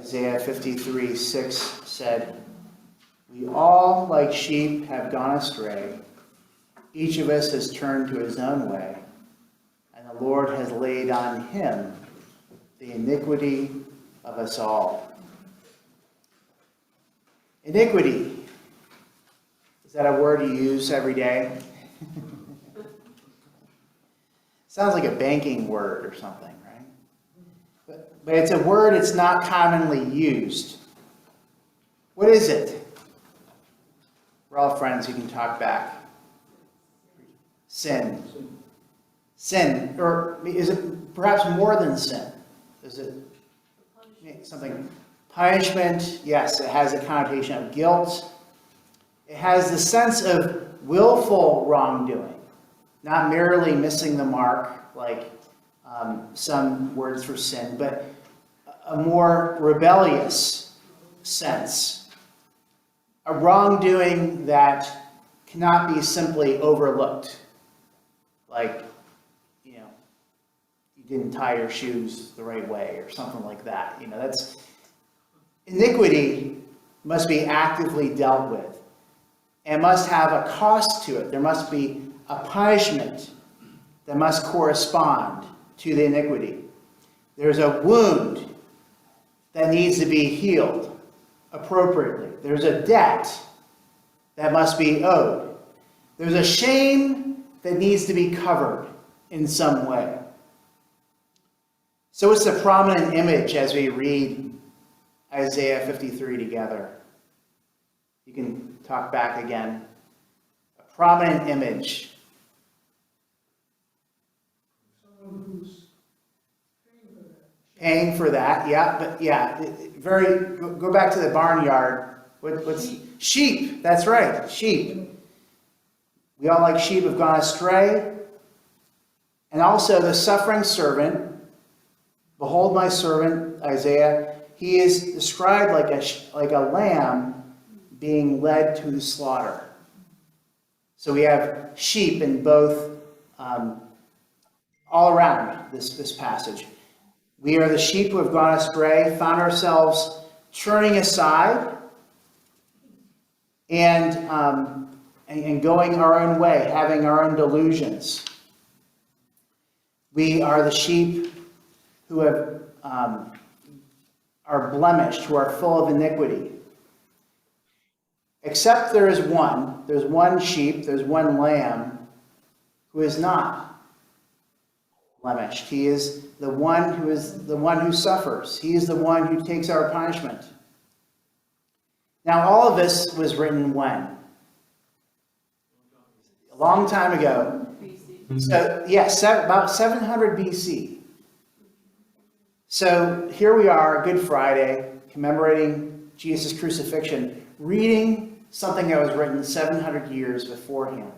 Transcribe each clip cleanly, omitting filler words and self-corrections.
Isaiah 53:6 said, "We all, like sheep, have gone astray. Each of us has turned to his own way, and the Lord has laid on him the iniquity of us all." Iniquity. Is that a word you use every day? Sounds like a banking word or something, right? But it's a word it's not commonly used. What is it? We're all friends, you can talk back. Sin. Sin. Or is it perhaps more than sin? Is it something? Punishment. Yes, it has a connotation of guilt. It has the sense of willful wrongdoing. Not merely missing the mark, like some words for sin, but a more rebellious sense. A wrongdoing that cannot be simply overlooked. Like, you didn't tie your shoes the right way or something like that. That's iniquity must be actively dealt with and must have a cost to it. There must be a punishment that must correspond to the iniquity. There's a wound that needs to be healed appropriately. There's a debt that must be owed. There's a shame that needs to be covered in some way. So it's a prominent image as we read Isaiah 53 together. You can talk back again. A prominent image. Someone who's Paying for that, yeah, but yeah, go back to the barnyard. What's sheep? That's right, sheep. We all, like sheep, have gone astray. And also the suffering servant. Behold my servant, Isaiah. He is described like a lamb being led to the slaughter. So we have sheep in both, all around this passage. We are the sheep who have gone astray, found ourselves turning aside and going our own way, having our own delusions. We are the sheep who have are blemished, who are full of iniquity. Except there's one sheep, there's one lamb who is not blemished. He is the one who suffers. He is the one who takes our punishment. Now, all of this was written when? A long time ago. So, yes, about 700 BC. So here we are, Good Friday, commemorating Jesus' crucifixion, reading something that was written 700 years beforehand.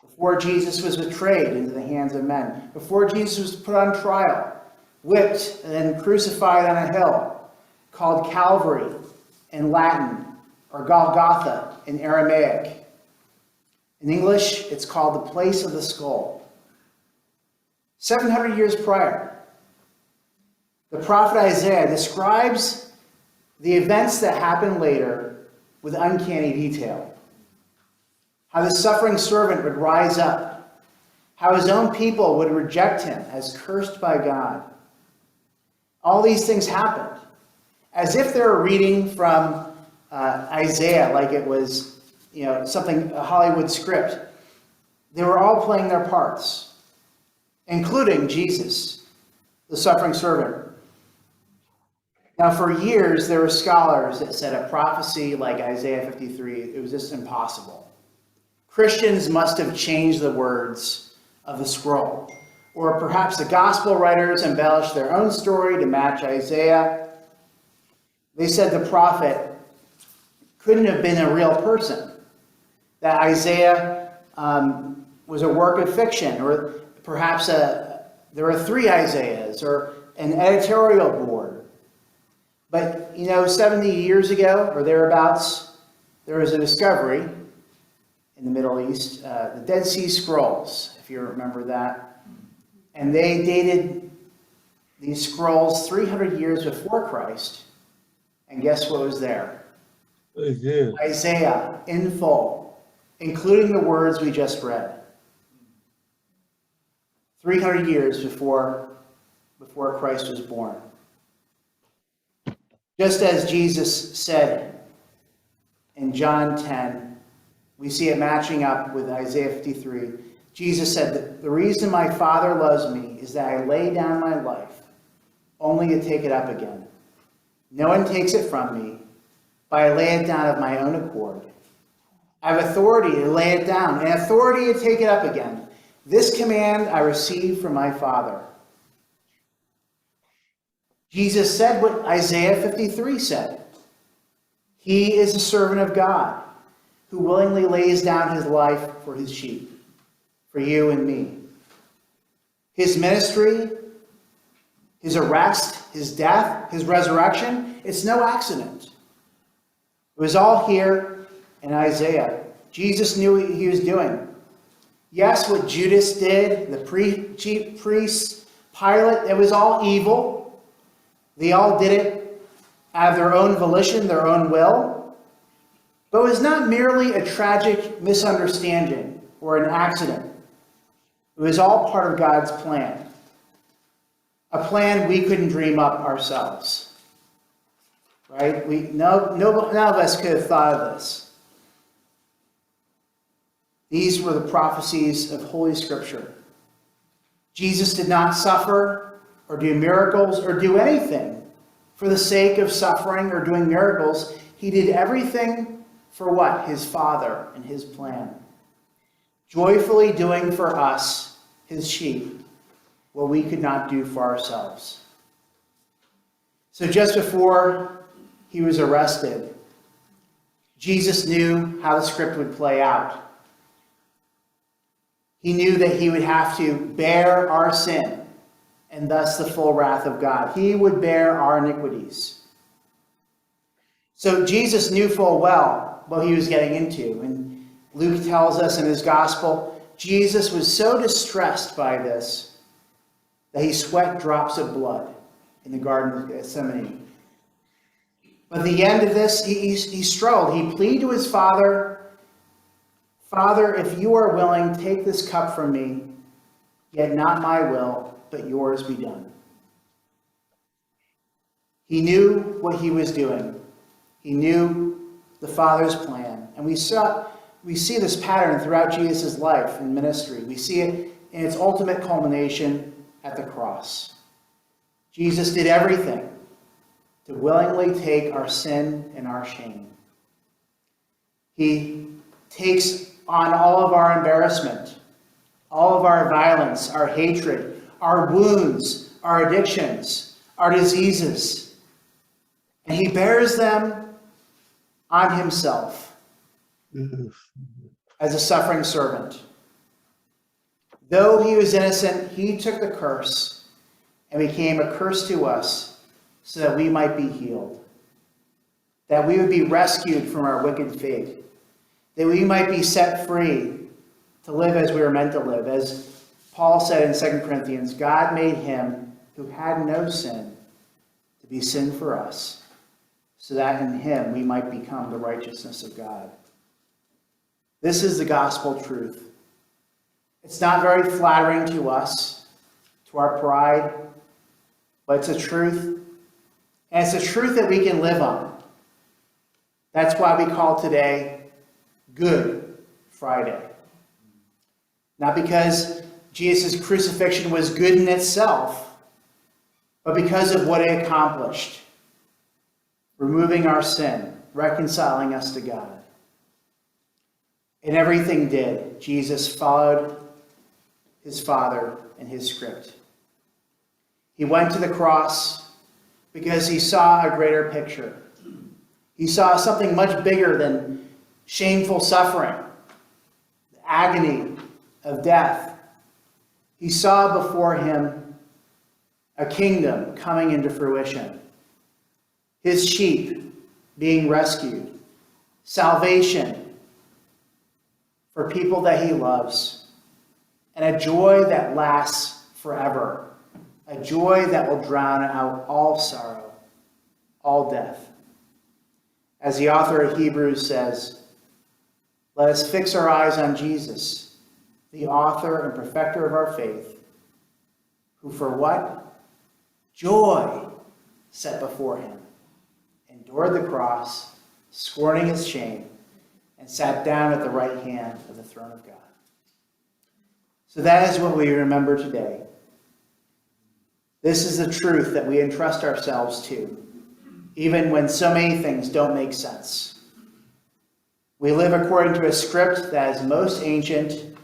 Before Jesus was betrayed into the hands of men. Before Jesus was put on trial, whipped, and then crucified on a hill called Calvary in Latin, or Golgotha in Aramaic. In English, it's called the place of the skull. 700 years prior, the prophet Isaiah describes the events that happened later with uncanny detail. How the suffering servant would rise up. How his own people would reject him as cursed by God. All these things happened. As if they were reading from Isaiah like it was, something, a Hollywood script. They were all playing their parts, including Jesus, the suffering servant. Now, for years, there were scholars that said a prophecy like Isaiah 53, it was just impossible. Christians must have changed the words of the scroll. Or perhaps the gospel writers embellished their own story to match Isaiah. They said the prophet couldn't have been a real person. That Isaiah was a work of fiction. Or perhaps there were 3 Isaiahs or an editorial board. But, 70 years ago or thereabouts, there was a discovery in the Middle East, the Dead Sea Scrolls, if you remember that. And they these scrolls 300 years before Christ, and guess what was there? Again. Isaiah in full, including the words we just read. 300 years before Christ was born. Just as Jesus said in John 10, we see it matching up with Isaiah 53. Jesus said, "The reason my Father loves me is that I lay down my life, only to take it up again. No one takes it from me, but I lay it down of my own accord. I have authority to lay it down and authority to take it up again. This command I received from my Father." Jesus said what Isaiah 53 said. He is a servant of God who willingly lays down his life for his sheep, for you and me. His ministry, his arrest, his death, his resurrection, it's no accident. It was all here in Isaiah. Jesus knew what he was doing. Yes, what Judas did, the chief priests, Pilate, it was all evil. They all did it out of their own volition, their own will. But it was not merely a tragic misunderstanding or an accident. It was all part of God's plan. A plan we couldn't dream up ourselves. Right? None of us could have thought of this. These were the prophecies of Holy Scripture. Jesus did not suffer or do miracles or do anything for the sake of suffering or doing miracles. He did everything for what? His Father and his plan. Joyfully doing for us, his sheep, what we could not do for ourselves. So just before he was arrested, Jesus knew how the script would play out. He knew that he would have to bear our sin and thus the full wrath of God. He would bear our iniquities. So Jesus knew full well what he was getting into. And Luke tells us in his gospel, Jesus was so distressed by this that he sweat drops of blood in the Garden of Gethsemane. But at the end of this, he struggled. He pleaded to his Father, "Father, if you are willing, take this cup from me, yet not my will, but yours be done." He knew what he was doing. He knew the Father's plan. And we see this pattern throughout Jesus' life and ministry. We see it in its ultimate culmination at the cross. Jesus did everything to willingly take our sin and our shame. He takes on all of our embarrassment, all of our violence, our hatred, our wounds, our addictions, our diseases, and he bears them on himself as a suffering servant. Though he was innocent, he took the curse and became a curse to us so that we might be healed, that we would be rescued from our wicked fate, that we might be set free to live as we were meant to live. As Paul said in 2 Corinthians, God made him who had no sin to be sin for us, so that in him we might become the righteousness of God. This is the gospel truth. It's not very flattering to us, to our pride, but it's a truth. And it's a truth that we can live on. That's why we call today Good Friday. Not because Jesus' crucifixion was good in itself, but because of what it accomplished. Removing our sin, reconciling us to God. In everything did, Jesus followed his Father and his script. He went to the cross because he saw a greater picture. He saw something much bigger than shameful suffering, the agony of death. He saw before him a kingdom coming into fruition, his sheep being rescued, salvation for people that he loves, and a joy that lasts forever a joy that will drown out all sorrow, all death. As the author of Hebrews says, let us fix our eyes on Jesus, the author and perfecter of our faith, who for what? Joy set before him, endured the cross, scorning its shame, and sat down at the right hand of the throne of God. So that is what we remember today. This is the truth that we entrust ourselves to, even when so many things don't make sense. We live according to a script that is most ancient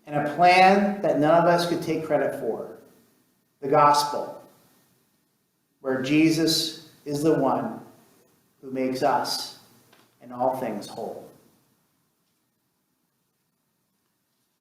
and a plan that none of us could take credit for, the gospel, where Jesus is the one who makes us in all things whole.